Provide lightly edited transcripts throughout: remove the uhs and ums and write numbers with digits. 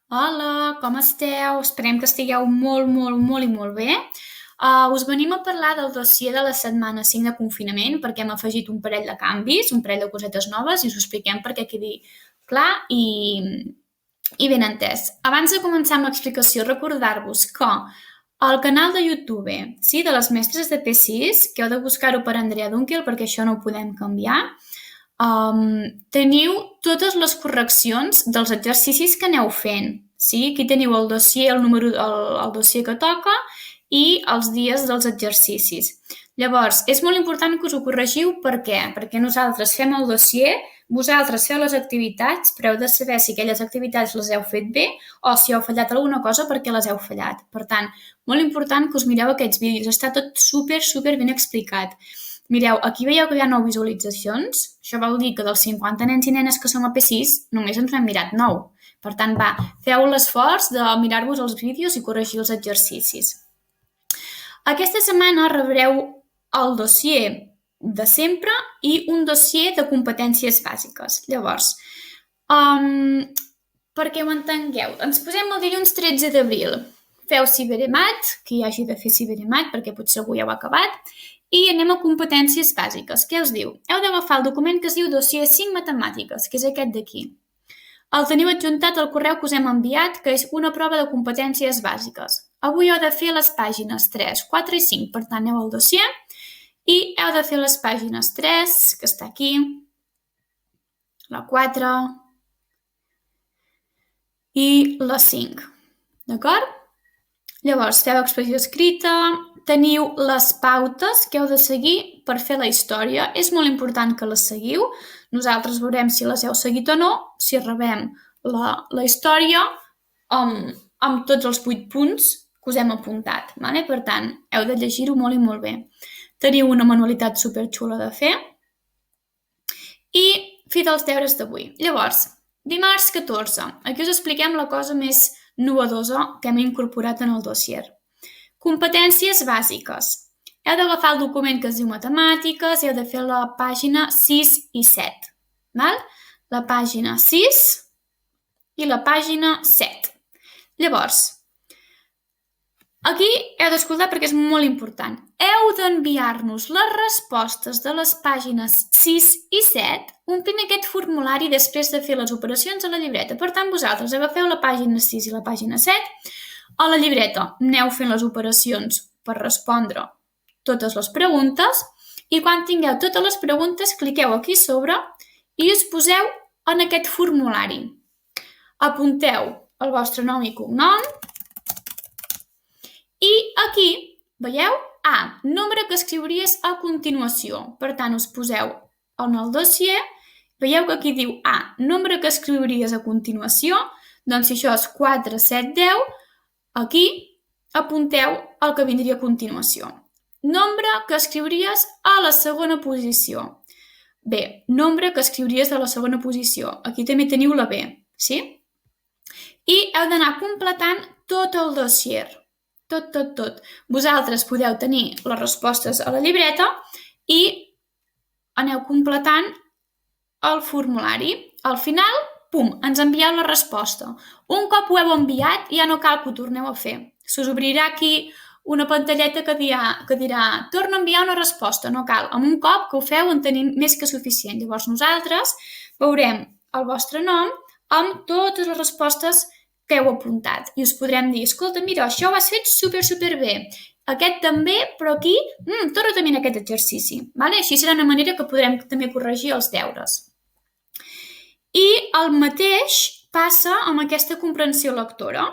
Hola, com esteu? Esperem que estigueu molt i molt bé. Us venim a parlar del dossier de la setmana 5 de confinament perquè hem afegit un parell de canvis, un parell de cosetes noves i us ho expliquem perquè quedi clar i ben entès. Abans de començar amb l'explicació, recordar-vos que el canal de YouTube, sí, de les mestres de P6, que heu de buscar-ho per Andrea Dunkel perquè això no ho podem canviar, teniu totes les correccions dels exercicis que aneu fent. Sí? Aquí teniu el dossier, el dossier que toca i els dies dels exercicis. Llavors, és molt important que us ho corregiu. Per què? Perquè nosaltres fem el dossier, vosaltres feu les activitats, però heu de saber si aquelles activitats les heu fet bé o si heu fallat alguna cosa perquè les heu fallat. Per tant, molt important que us mireu aquests vídeos. Està tot super ben explicat. Mireu, aquí veieu que hi ha 9 visualitzacions. Això vol dir que dels 50 nens i nenes que som a P6, només ens n'hem mirat 9. Per tant, feu l'esforç de mirar-vos els vídeos i corregir els exercicis. Aquesta setmana rebreu el dossier de sempre i un dossier de competències bàsiques. Llavors, perquè ho entengueu, ens posem el dilluns 13 d'abril. Feu ciberemat, que hi hagi de fer ciberemat, perquè potser algú ja ho ha acabat, i anem a competències bàsiques. Què us diu? Heu d'agafar el document que es diu dossier 5 matemàtiques, que és aquest d'aquí. El teniu adjuntat al correu que us hem enviat, que és una prova de competències bàsiques. Avui heu de fer les pàgines 3, 4 i 5, per tant, aneu al dossier i heu de fer les pàgines 3, que està aquí, la 4 i la 5. D'acord? Llavors, feu expressió escrita, teniu les pautes que heu de seguir per fer la història. És molt important que les seguiu. Nosaltres veurem si les heu seguit o no, si rebem la història amb tots els 8 punts que us hem apuntat. Vale? Per tant, heu de llegir-ho molt i molt bé. Teniu una manualitat superxula de fer i fi dels deures d'avui. Llavors, dimarts 14. Aquí us expliquem la cosa més novedosa que hem incorporat en el dossier. Competències bàsiques. Heu d'agafar el document que es diu matemàtiques i heu de fer la pàgina 6 i 7. Val? La pàgina 6 i la pàgina 7. Llavors, aquí heu d'escoltar perquè és molt important. Heu d'enviar-nos les respostes de les pàgines 6 i 7 omplint aquest formulari després de fer les operacions a la llibreta. Per tant, vosaltres agafeu la pàgina 6 i la pàgina 7, a la llibreta aneu fent les operacions per respondre totes les preguntes i quan tingueu totes les preguntes cliqueu aquí sobre i us poseu en aquest formulari. Apunteu el vostre nom i cognom i aquí, veieu? Nombre que escriuries a continuació. Per tant, us poseu en el dossier, veieu que aquí diu nombre que escriuries a continuació, doncs si això és 4, 7, 10, aquí apunteu el que vindria a continuació. Nombre que escriuries a la segona posició. Bé, nombre que escriuries a la segona posició. Aquí també teniu la B, sí? I heu d'anar completant tot el dossier. Tot. Vosaltres podeu tenir les respostes a la llibreta i aneu completant el formulari. Al final, ens envieu la resposta. Un cop ho heu enviat, ja no cal que ho torneu a fer. S'us obrirà aquí una pantalleta que dirà torna a enviar una resposta. No cal. Amb un cop que ho feu en tenim més que suficient. Llavors nosaltres veurem el vostre nom amb totes les respostes que heu apuntat. I us podrem dir, escolta, mira, això ho has fet super bé. Aquest també, però aquí, torna també en aquest exercici. Vale? Així serà una manera que podrem també corregir els deures. I el mateix passa amb aquesta comprensió lectora.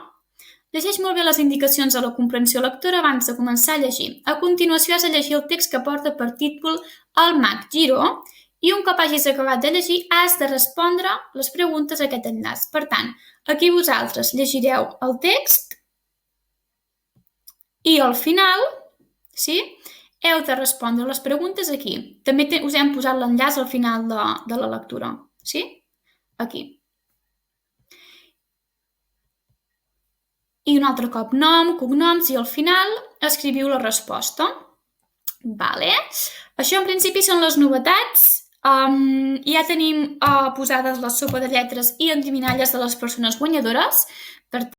Llegeix molt bé les indicacions de la comprensió lectora abans de començar a llegir. A continuació has de llegir el text que porta per títol El mag Giró i un cop hagis acabat de llegir has de respondre les preguntes a aquest enllaç. Per tant, aquí vosaltres llegireu el text i al final, sí, heu de respondre les preguntes aquí. També us hem posat l'enllaç al final de la lectura, sí? Aquí. I un altre cop nom, cognoms i al final escriviu la resposta. Vale. Això en principi són les novetats. Ja tenim posades la sopa de lletres i endivinalles de les persones guanyadores. Per